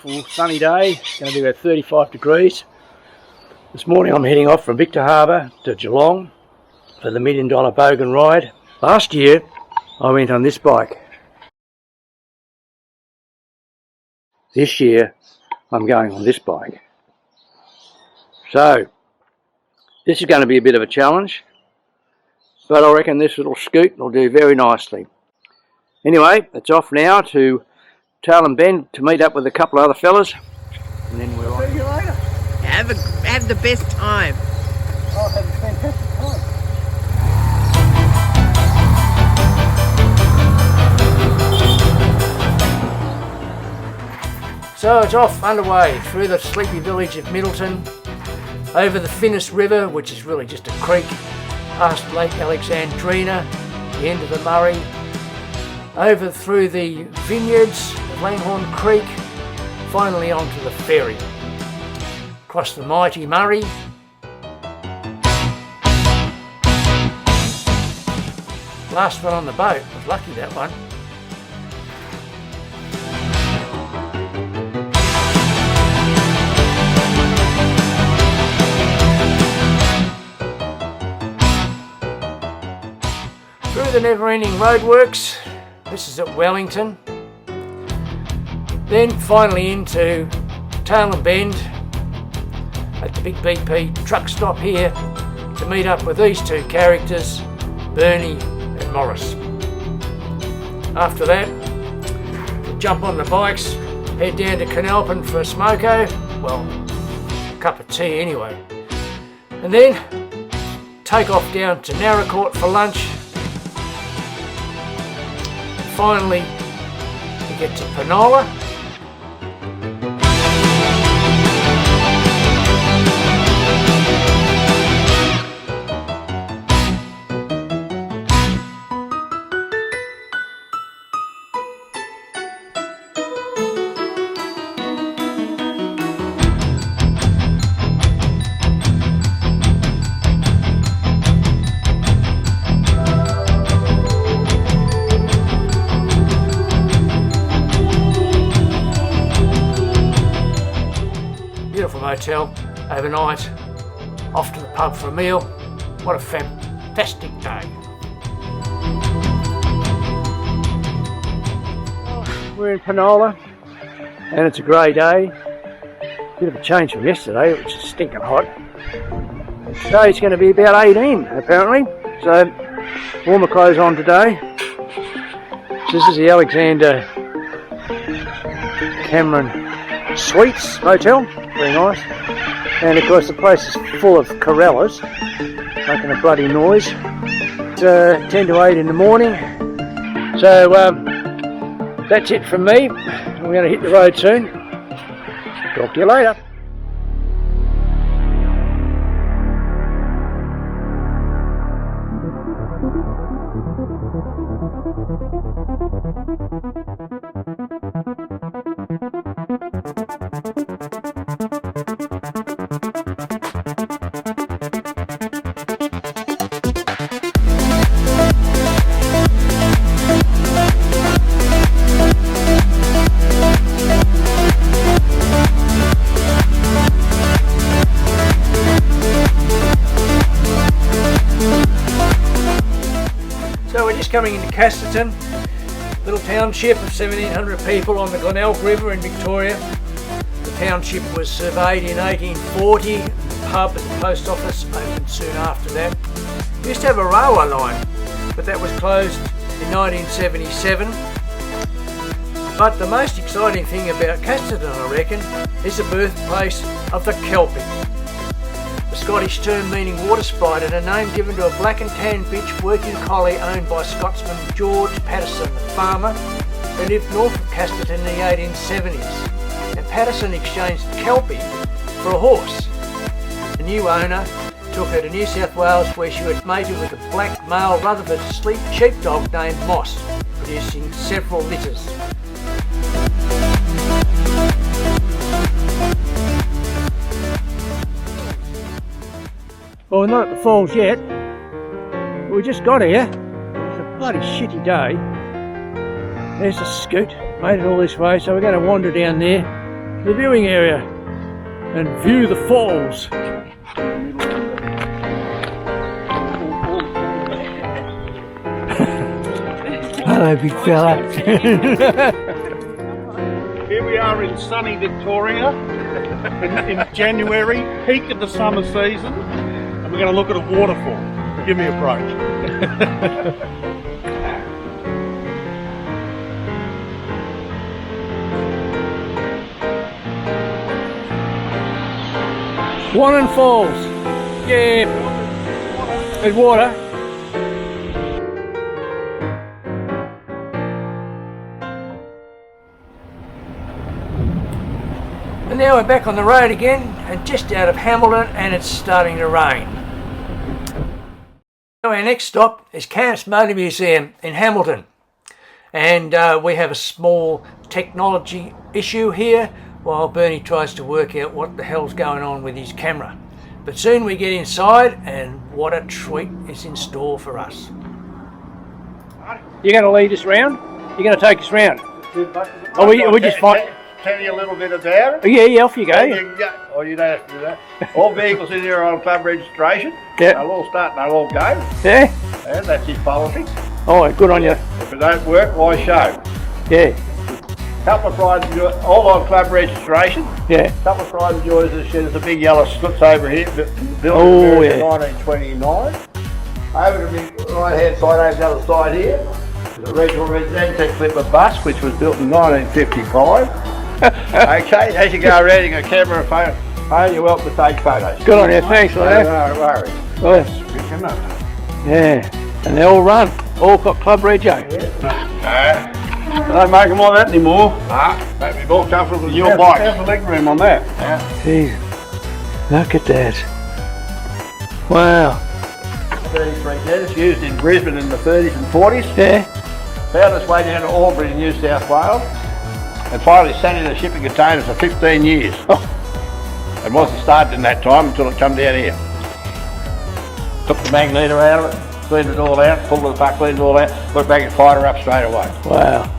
beautiful sunny day. It's going to be about 35 degrees. This morning I'm heading off from Victor Harbour to Geelong for the $1 Million Bogan ride. Last year I went on this bike. This year I'm going on this bike. So this is going to be a bit of a challenge, but I reckon this little scoot will do very nicely. Anyway, it's off now to Tailem Bend to meet up with a couple of other fellas, and then we're on. See you later. Have the best time. I'll have a fantastic time. So it's off underway through the sleepy village of Middleton, over the Finnis River, which is really just a creek, past Lake Alexandrina, the end of the Murray, over through the vineyards of Langhorne Creek, finally onto the ferry, across the mighty Murray, last one on the boat, was lucky that one. Through the never-ending roadworks. This is at Wellington. Then finally into Tailem Bend at the big BP truck stop here to meet up with these two characters, Bernie and Morris. After that, we'll jump on the bikes, head down to Canalpin for a smoko, well, a cup of tea anyway, and then take off down to Narracourt for lunch. Finally, we get to Penola. Beautiful motel, overnight, off to the pub for a meal. What a fantastic day. We're in Penola and it's a grey day. Bit of a change from yesterday, which is stinking hot. Today's going to be about 18 apparently, so warmer clothes on today. This is the Alexander Cameron Suites Motel. Very nice. And of course the place is full of Corellas making a bloody noise. It's 10 to 8 in the morning. So that's it from me. We're going to hit the road soon. Talk to you later. So we're just coming into Casterton, little township of 1,700 people on the Glenelg River in Victoria. The township was surveyed in 1840, and the pub and the post office opened soon after that. We used to have a railway line, but that was closed in 1977. But the most exciting thing about Casterton, I reckon, is the birthplace of the Kelpie. The Scottish term meaning water sprite, and a name given to a black and tan bitch working collie owned by Scotsman George Patterson, the farmer, who lived north of Casterton in the 1870s. And Patterson exchanged Kelpie for a horse. The new owner took her to New South Wales, where she was mated with a black male Rutherford sheepdog named Moss, producing several litters. Well, we're not at the falls yet. We just got here. It's a bloody shitty day. There's the scoot. Made it all this way, so we're going to wander down there the viewing area and view the falls. Hello, big fella. Here we are in sunny Victoria in January, peak of the summer season, and we're going to look at a waterfall. Give me a break. 1 and falls. Yeah. There's water. And now we're back on the road again and just out of Hamilton, and it's starting to rain. So our next stop is Camps Motor Museum in Hamilton, and we have a small technology issue here while Bernie tries to work out what the hell's going on with his camera. But soon we get inside, and what a treat is in store for us. You're going to lead us round? You're going to take us round? Oh, we just find... Tell you a little bit about it. Oh, yeah, off you go. Oh, you don't have to do that. All vehicles in here are on club registration. Yeah. They'll all start and they'll all go. Yeah? And that's his policy. Oh, good on you. If it don't work, why show? Yeah. Couple of pride and joy, all on club registration. Yeah. Couple of pride and joys of the shed. There's a big yellow Scots over here, built Oh, in yeah. 1929. Over to the right hand side, over the other side here, there's a regional residential Clipper bus, which was built in 1955. Okay, as you go around, you got a camera and phone, you're welcome to take photos. Good on you, thanks for that. No worries. Well, Good enough. yeah, and they all run. All got club rego. Yeah. They don't make them like that anymore. Make me more comfortable with your bike. Have the leg room on that. Yeah. Jeez, look at that. Wow. 33 Dennis, used in Brisbane in the 30s and 40s. Yeah. Found its way down to Albury in New South Wales. And finally sat in a shipping container for 15 years. Oh. It wasn't started in that time until it come down here. Took the magneto out of it, cleaned it all out, pulled the buck, cleaned it all out, put it back and fired her up straight away. Wow.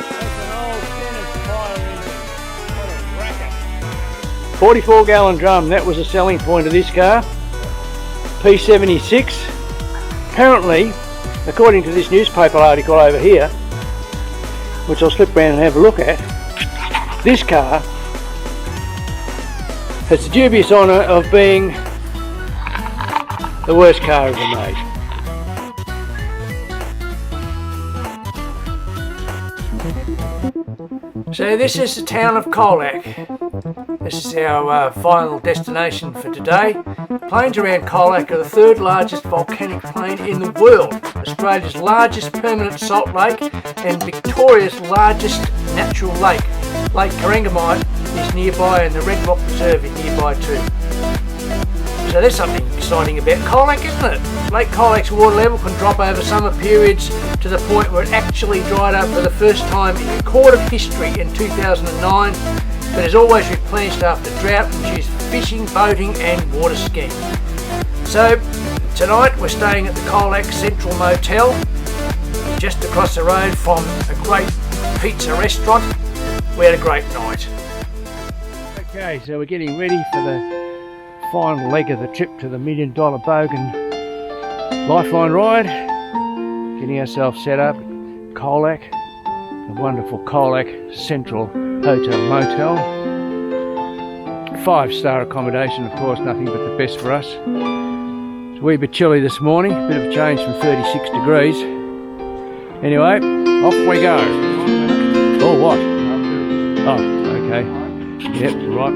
That's an old Dennis fire engine. What a racket. 44-gallon drum, that was the selling point of this car. P76. Apparently, according to this newspaper article over here, which I'll slip around and have a look at, this car has the dubious honour of being the worst car ever made. So this is the town of Colac. This is our final destination for today. Plains around Colac are the third largest volcanic plain in the world, Australia's largest permanent salt lake, and Victoria's largest natural lake. Lake Corangamite is nearby, and the Red Rock Reserve is nearby too. So there's something exciting about Colac, isn't it? Lake Colac's water level can drop over summer periods to the point where it actually dried up for the first time in recorded history in 2009, but is always replenished after drought and used for fishing, boating and water skiing. So tonight we're staying at the Colac Central Motel, just across the road from a great pizza restaurant. We had a great night. Okay, so we're getting ready for the final leg of the trip to the $1 million Bogan Lifeline ride. Getting ourselves set up at Colac, the wonderful Colac Central Hotel Motel. 5-star accommodation, of course, nothing but the best for us. It's a wee bit chilly this morning, a bit of a change from 36 degrees. Anyway, off we go. Oh, what? Oh, okay. Yep, right.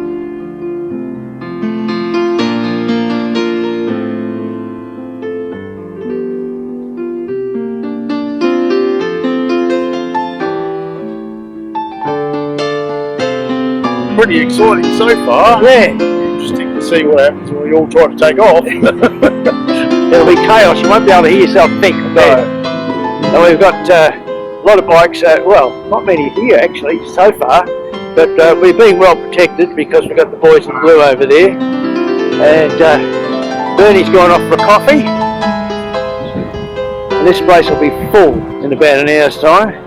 Pretty exciting so far. Yeah. Interesting to see what happens when we all try to take off. It'll be chaos, you won't be able to hear yourself think. And we've got a lot of bikes, well, not many here actually so far, But we've been well protected because we've got the boys in blue over there. And Bernie's gone off for a coffee. And this place will be full in about an hour's time.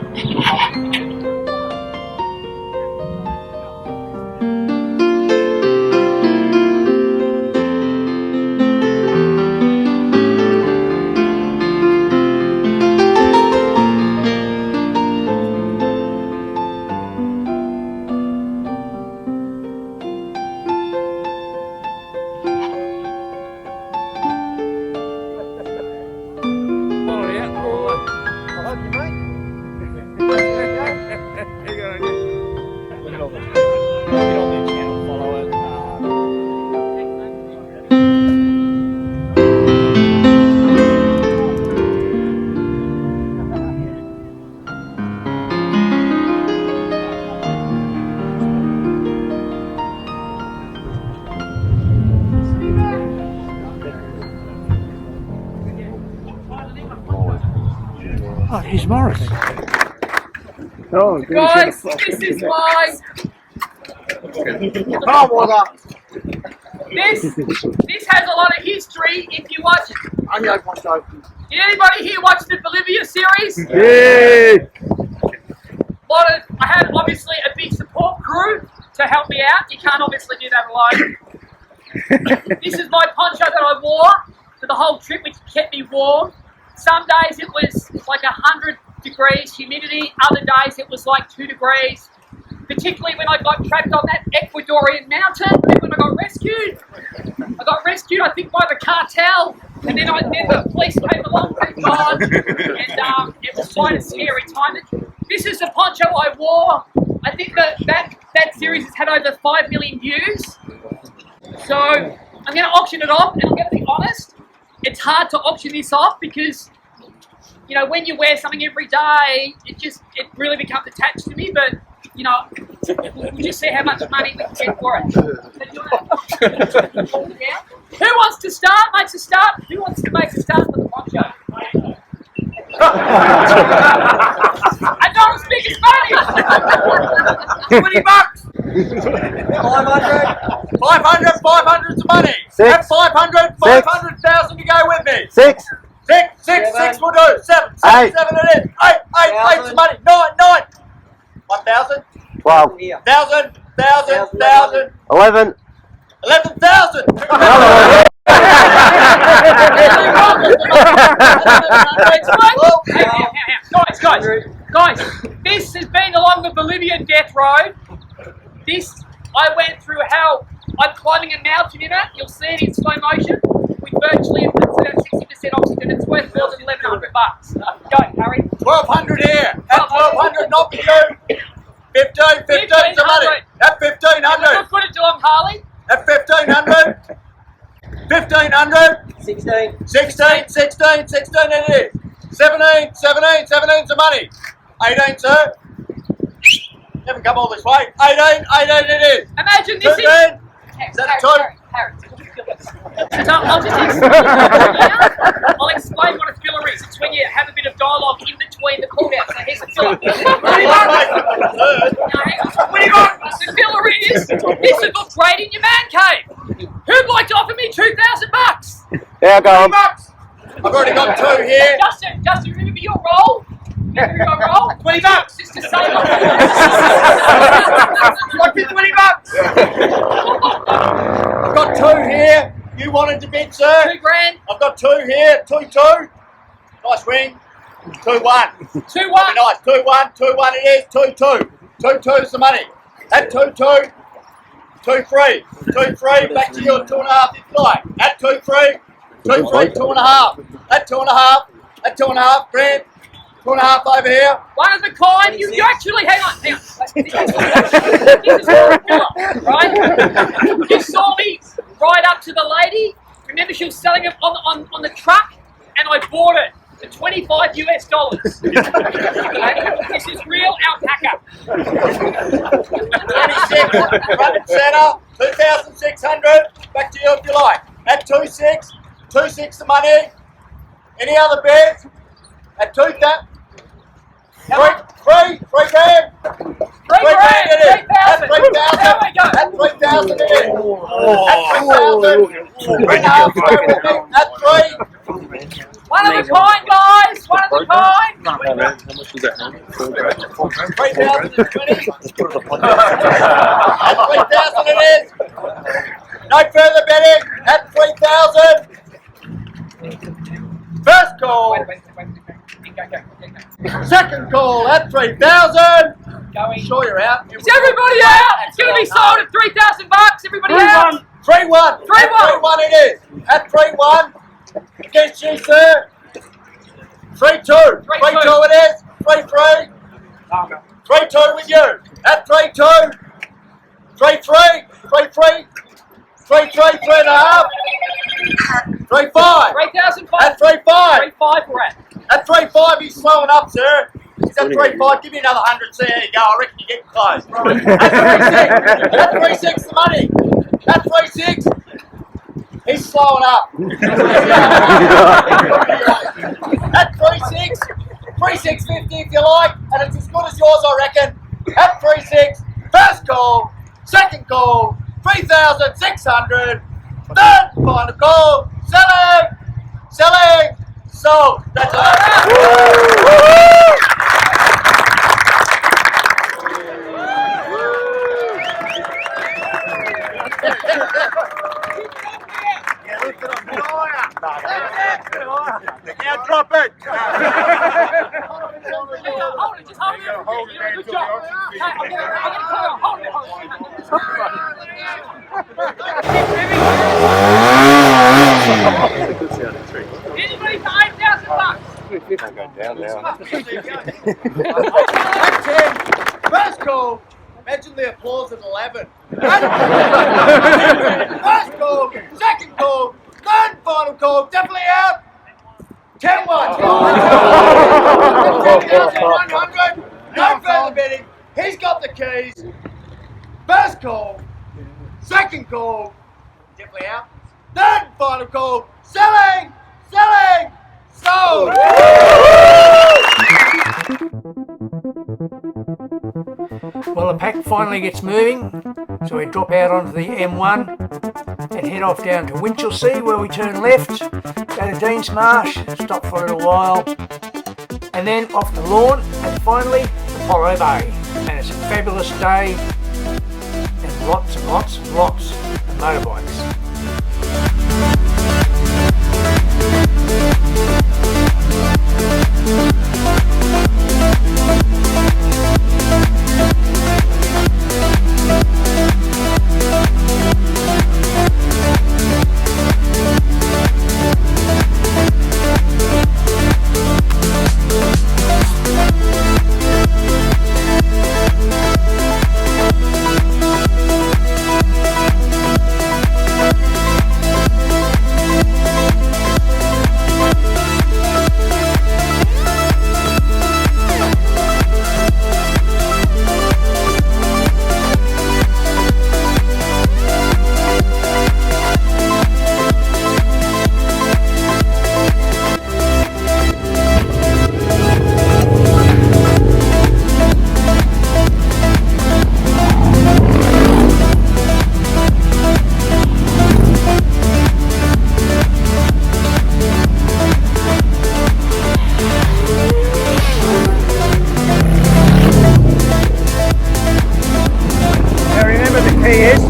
Oh, here's Morris. Oh, guys, this is mine. Come on, This has a lot of history if you watch it. Did anybody here watch the Bolivia series? Yeah. I had obviously a big support crew to help me out. You can't obviously do that alone. This is my poncho that I wore for the whole trip, which kept me warm. Some days it was like 100 degrees humidity, other days it was like 2 degrees. Particularly when I got trapped on that Ecuadorian mountain, and when I got rescued. I got rescued, I think, by the cartel, and then the police came along, thank God, and it was quite a scary time. This is the poncho I wore. I think that series has had over 5 million views. So I'm going to auction it off, and I'm going to be honest, it's hard to auction this off because, you know, when you wear something every day, it really becomes attached to me. But, you know, we'll just see how much money we can get for it. Who wants to start? Makes a start. Who wants to make a start for the poncho? I don't speak Spanish. 20 bucks. 500. 500's the money. Have 500. 500,000 to go with me. Six. Six will do. Seven it is. Eight's the money. Nine. 1,000. 12. 1,000. 11,000. 11,000. Guys, this has been along the Bolivian death road. I went through hell. I'm climbing a mountain in it. You'll see it in slow motion. With virtually it's about 60% oxygen. It's worth more than $1,100. Go, Harry. 1,200 here. At 1,200, not for you. 15's the money. At 1,500. Look good at Geelong, Harley. At 1,500. 1,500. 16 it is. 17's the money. 18, sir. Haven't come all this way. 18 it is. Imagine this 15. Is that a two? Harry. So I'll explain what a filler is. It's when you have a bit of dialogue in between the call outs. So here's a filler. The filler is, this would look great in your man cave. Who'd like to offer me $2,000? Yeah, go on. I've already got 2 here. Justin, remember your role? 20 bucks. Just to say Like 20 bucks. I've got 2 here. You wanted to bid, sir? $2,000. I've got 2 here. 2. Nice ring. 2-1. 2-1. Nice. 2-1 it is. 2. 2's the money. At 2. 2-3. Back to you at 2.5 if you like. At 2-3. 2.5. At 2.5. At 2.5 grand. 2.5 over here. One of the kind. You actually, hang on. This is a filler, right? You saw me ride up to the lady. Remember, she was selling it on the truck, and I bought it for $25 US. This is real alpaca. 26, front and centre, 2,600. Back to you if you like. At 2.6 the money. Any other bids? At 2 that. 3 grand. 3 grand, it is. At 3,000. 3,000. There we go. At 3,000 it is. At 3,000. Bring up, stay with me. At 3. One of a kind, guys. One of a kind. 3,020. At 3,000 it is. No further betting. At 3,000. First call. Second call at 3,000. Sure you're out. Is everybody out? It's going to be sold at 3,000 bucks. Everybody out. 3-1. 3-1. At 3-1 it is. At 3-1. Against you, sir. 3-2. 3-2 it is. 3-3. 3-2 with you. At 3-2. 3-3. 3-3. 3-3. 3.5. 3-5. 3,005. At 3-5. 3,500 we're at. At 3-5 he's slowing up, sir. He's at 3-5. Give me another 100, sir. There you go. I reckon you're getting close. At 3-6. At 3-6 the money. At 3-6. He's slowing up. At 3-6. 3-6.50 if you like. And it's as good as yours, I reckon. At 3-6. First call. Second call. 3,600. Third final call. Selling. Selling. Sold. That's Now drop it. Hold it. Just hold it. You're doing a good job. Okay, I'm going to call you. Hold it. Anybody for 8,000 bucks? At 10. First call. Imagine the applause at 11. First call. Second call. Third final call. Definitely out. 10-1. 10,100. No further bidding. He's got the keys. First call. Second call. Definitely out. Third final call. Selling. Selling. Sold. Well, the pack finally gets moving, so we drop out onto the M1 and head off down to Winchelsea, where we turn left, go to Deans Marsh, stop for a little while, and then off the lawn, and finally Apollo Bay. And it's a fabulous day, and lots and lots and lots of motorbikes.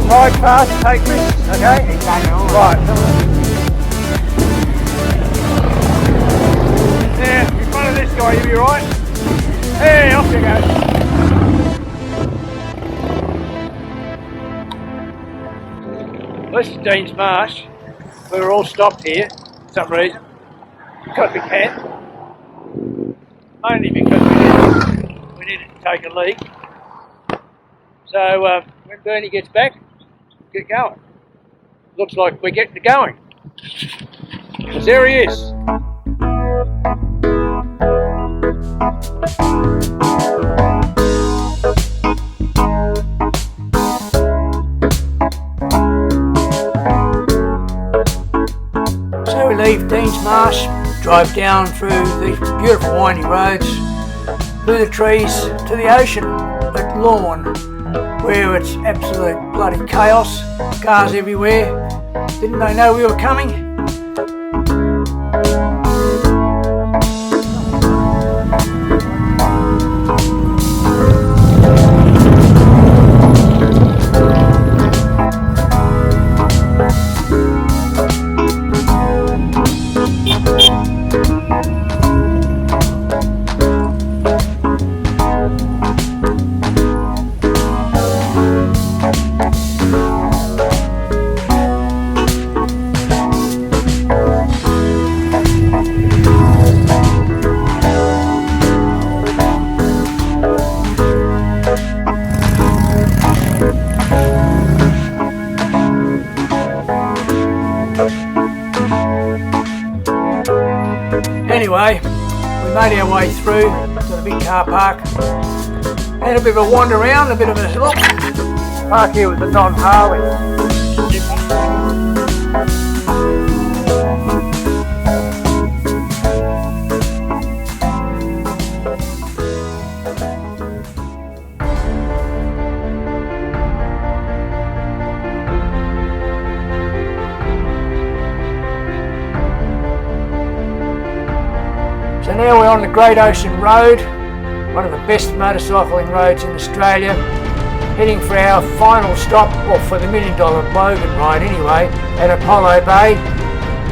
Ride fast, take risks, okay? Right. Now, in front of this guy, you'll be right. Hey, off you go. This is Deans Marsh. We were all stopped here for some reason. Because we can. Only because we needed to take a leak. So when Bernie gets back, get going. Looks like we're getting going. Because there he is. So we leave Deans Marsh, drive down through these beautiful windy roads, through the trees to the ocean. at Lawn, where it's absolute bloody chaos, cars everywhere. Didn't they know we were coming? Anyway, we made our way through to the big car park. Had a bit of a wander around, a bit of a look. Park here was a non-Harley. So now we're on the Great Ocean Road, one of the best motorcycling roads in Australia, heading for our final stop, or for the $1 Million Bogan ride anyway, at Apollo Bay,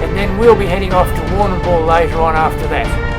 and then we'll be heading off to Warrnambool later on after that.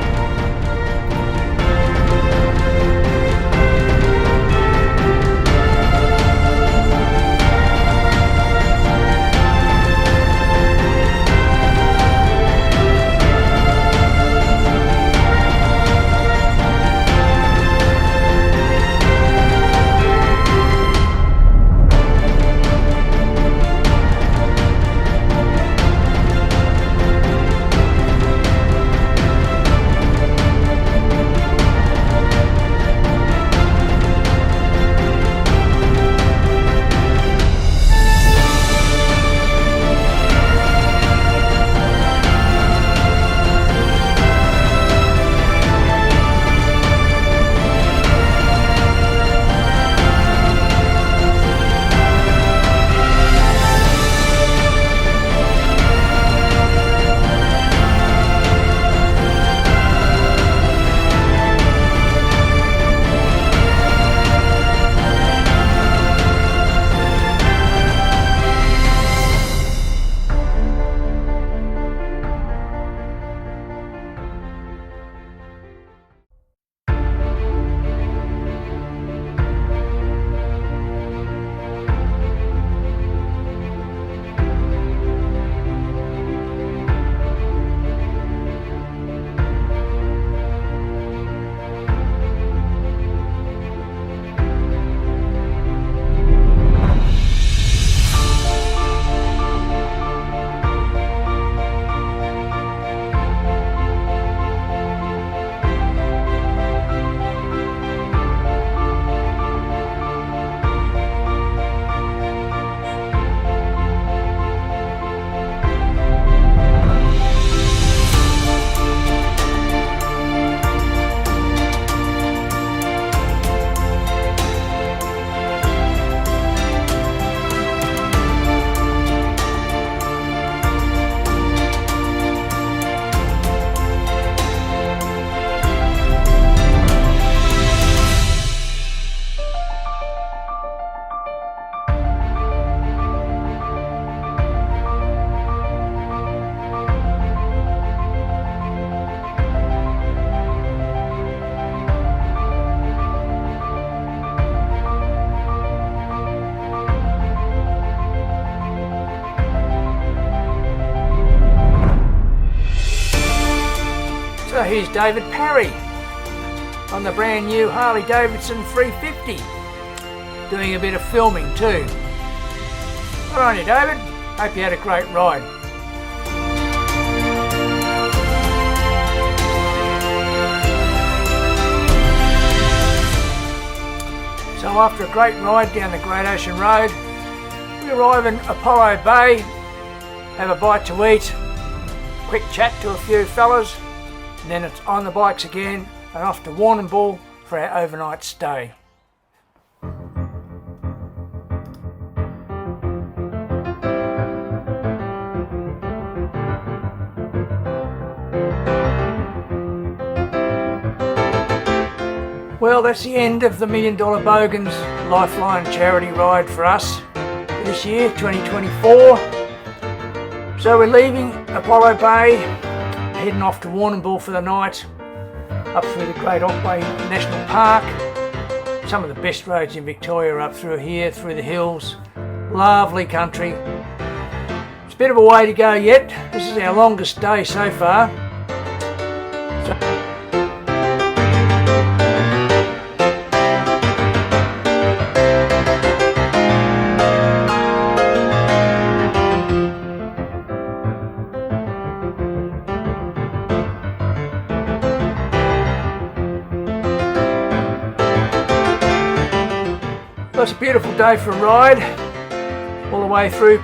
So here's David Parry on the brand new Harley Davidson 350, doing a bit of filming too. Good on you, David. Hope you had a great ride. So after a great ride down the Great Ocean Road, we arrive in Apollo Bay, have a bite to eat, quick chat to a few fellas, and then it's on the bikes again and off to Warrnambool for our overnight stay. Well, that's the end of the $1 Million Bogan's Lifeline charity ride for us this year, 2024. So we're leaving Apollo Bay, heading off to Warrnambool for the night, up through the Great Otway National Park. Some of the best roads in Victoria are up through here, through the hills. Lovely country. It's a bit of a way to go yet. This is our longest day so far. It's a beautiful day for a ride, all the way through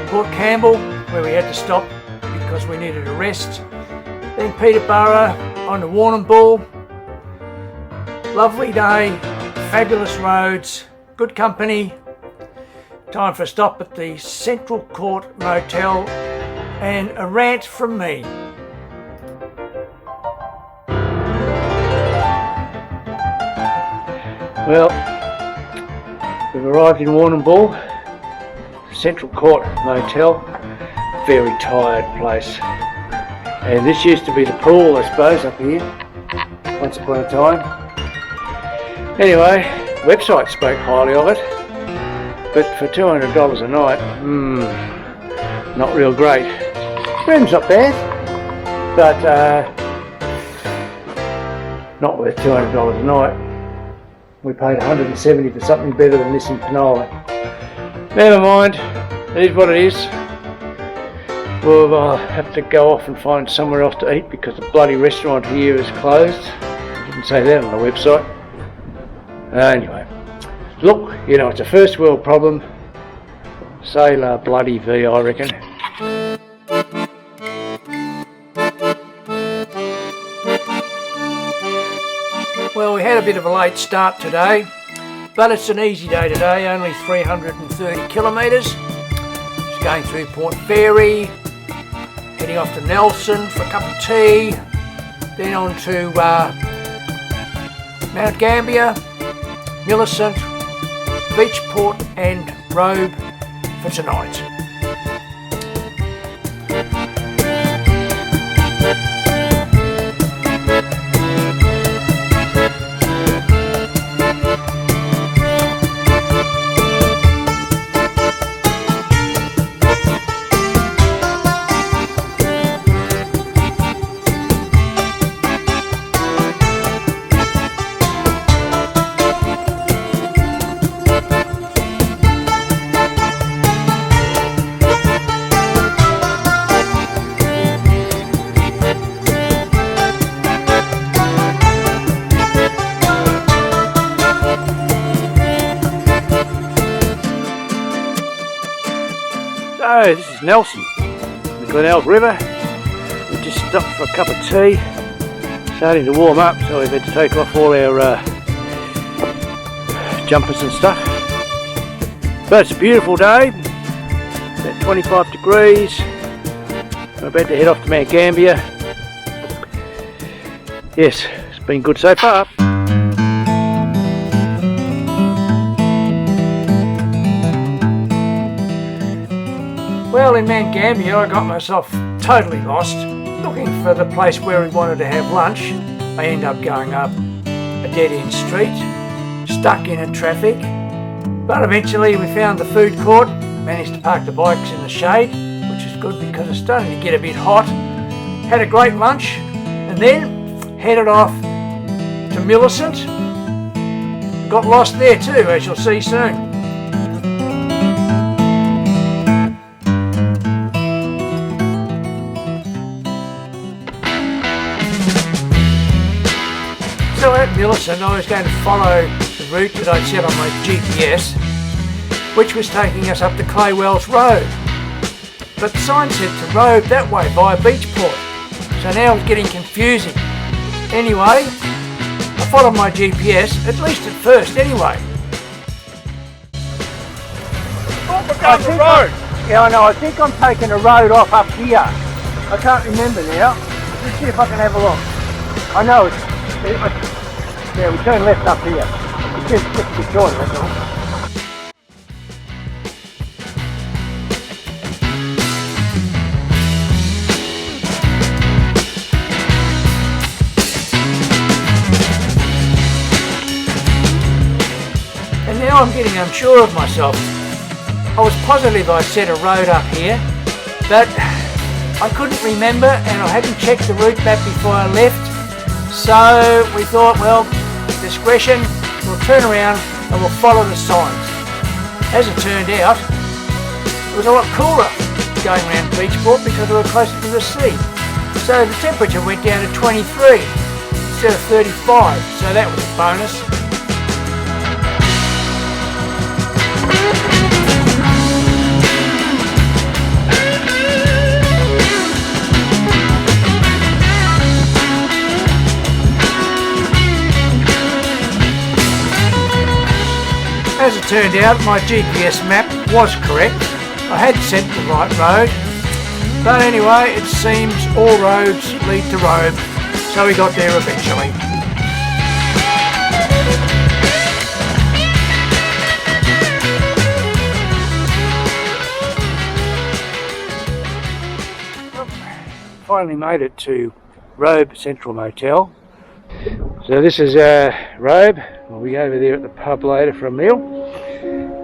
Port Campbell, where we had to stop because we needed a rest. Then Peterborough, on to Warrnambool. Lovely day, fabulous roads, good company. Time for a stop at the Central Court Motel and a rant from me. Well, we've arrived in Warrnambool, Central Court Motel, very tired place. And this used to be the pool, I suppose, up here, once upon a time. Anyway, website spoke highly of it, but for $200 a night, not real great. Room's not bad, but not worth $200 a night. We paid $170 for something better than this in Penola. Never mind, it is what it is. We'll have to go off and find somewhere else to eat because the bloody restaurant here is closed. I didn't say that on the website. Anyway, look, you know, it's a first world problem. Say la bloody V, I reckon. Well, we had a bit of a late start today, but it's an easy day today, only 330 kilometres. Just going through Port Fairy, heading off to Nelson for a cup of tea, then on to Mount Gambier, Millicent, Beachport and Robe for tonight. So this is Nelson, the Glenelg River. We just stopped for a cup of tea, starting to warm up, so we've had to take off all our jumpers and stuff. But it's a beautiful day, about 25 degrees. We're about to head off to Mount Gambier. Yes, it's been good so far. Well, in Mount Gambier I got myself totally lost, looking for the place where we wanted to have lunch. I end up going up a dead-end street, stuck in traffic, but eventually we found the food court, managed to park the bikes in the shade, which is good because it's starting to get a bit hot. Had a great lunch and then headed off to Millicent. Got lost there too, as you'll see soon. So at Millicent I was going to follow the route that I'd set on my GPS, which was taking us up to Claywells Road. But the sign said to Robe that way via Beachport, so now it's getting confusing. Anyway, I followed my GPS, at least at first anyway. The road. Yeah, I know, I think I'm taking a road off up here. I can't remember now. Let's see if I can have a look. I know Yeah, we turn left up here. It's just Victoria, that's all. And now I'm getting unsure of myself. I was positive I set a road up here, but I couldn't remember and I hadn't checked the route map before I left. So we thought, well, discretion, we'll turn around and we'll follow the signs. As it turned out, it was a lot cooler going around Beachport because we were closer to the sea. So the temperature went down to 23 instead of 35, so that was a bonus. As it turned out, my GPS map was correct. I had set the right road. But anyway, it seems all roads lead to Rome, so we got there eventually. Finally made it to Robe Central Motel. So this is Robe. We'll be over there at the pub later for a meal.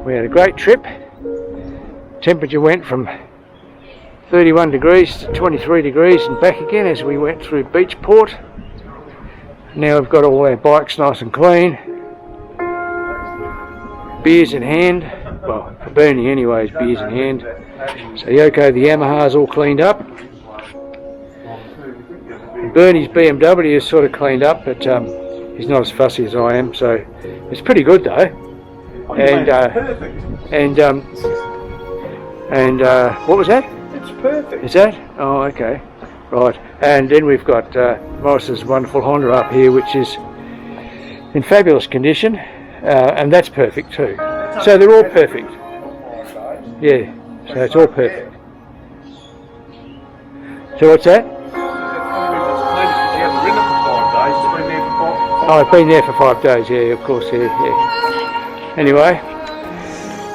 We had a great trip. Temperature went from 31 degrees to 23 degrees and back again as we went through Beachport. Now we've got all our bikes nice and clean. Beers in hand. Well, for Bernie anyways, beers in hand. So Yoko, the Yamaha's all cleaned up. Bernie's BMW is sort of cleaned up, but he's not as fussy as I am, so it's pretty good though. And what was that? It's perfect. Is that? Oh, okay, right. And then we've got Morris's wonderful Honda up here, which is in fabulous condition, and that's perfect too. So they're all perfect. Yeah, so it's all perfect. So what's that? Oh, I've been there for 5 days, yeah, of course, yeah. Anyway,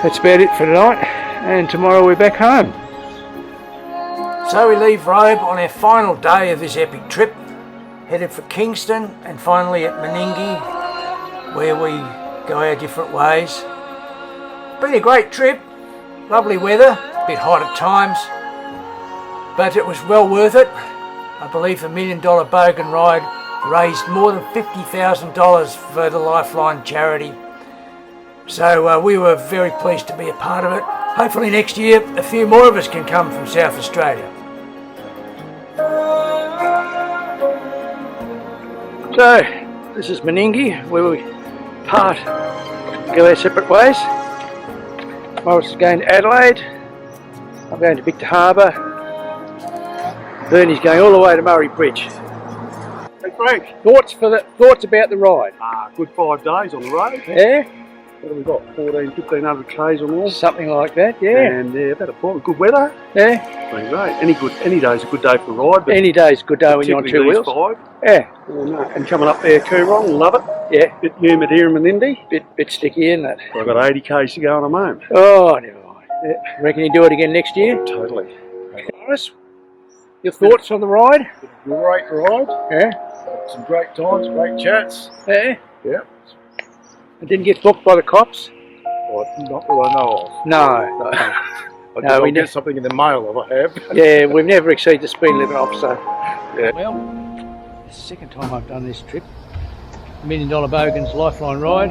that's about it for tonight, and tomorrow we're back home. So we leave Robe on our final day of this epic trip, headed for Kingston, and finally at Meningie, where we go our different ways. Been a great trip, lovely weather, a bit hot at times, but it was well worth it. I believe the $1 Million Bogan ride raised more than $50,000 for the Lifeline charity. So we were very pleased to be a part of it. Hopefully next year a few more of us can come from South Australia. So this is Meningie, where we part, go our separate ways. Morris is going to Adelaide, I'm going to Victor Harbour, Bernie's going all the way to Murray Bridge. Hey Frank, Thoughts about the ride? good 5 days on the road. Yeah? What have we got? 1,500 k's or more. Something like that, yeah. And about a point. Good weather. Yeah. Been great. Any day's a good day for a ride. But Any day's a good day when you're on two particularly wheels. these 5. Yeah. And coming up there, Coorong, love it. Yeah. Bit humid here in Menindee. Bit sticky, isn't it? I've got 80 k's to go on a moment. Oh, never mind. Yeah. Reckon you do it again next year? Totally. Morris, your thoughts on the ride? Great ride. Yeah. Some great times, great chats. Yeah. Yeah. I didn't get booked by the cops? Well, not that I know of. No. I'll get something in the mail if I have. Yeah, we've never exceeded the speed limit officer. Yeah. Well, it's the second time I've done this trip. $1 Million Bogan's Lifeline ride.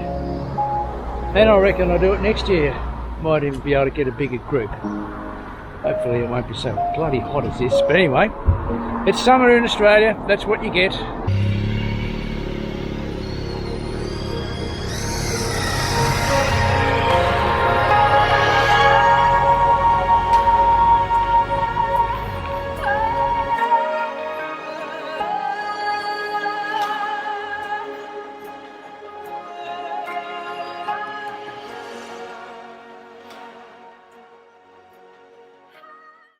And I reckon I'll do it next year. Might even be able to get a bigger group. Hopefully it won't be so bloody hot as this. But anyway, it's summer in Australia. That's what you get.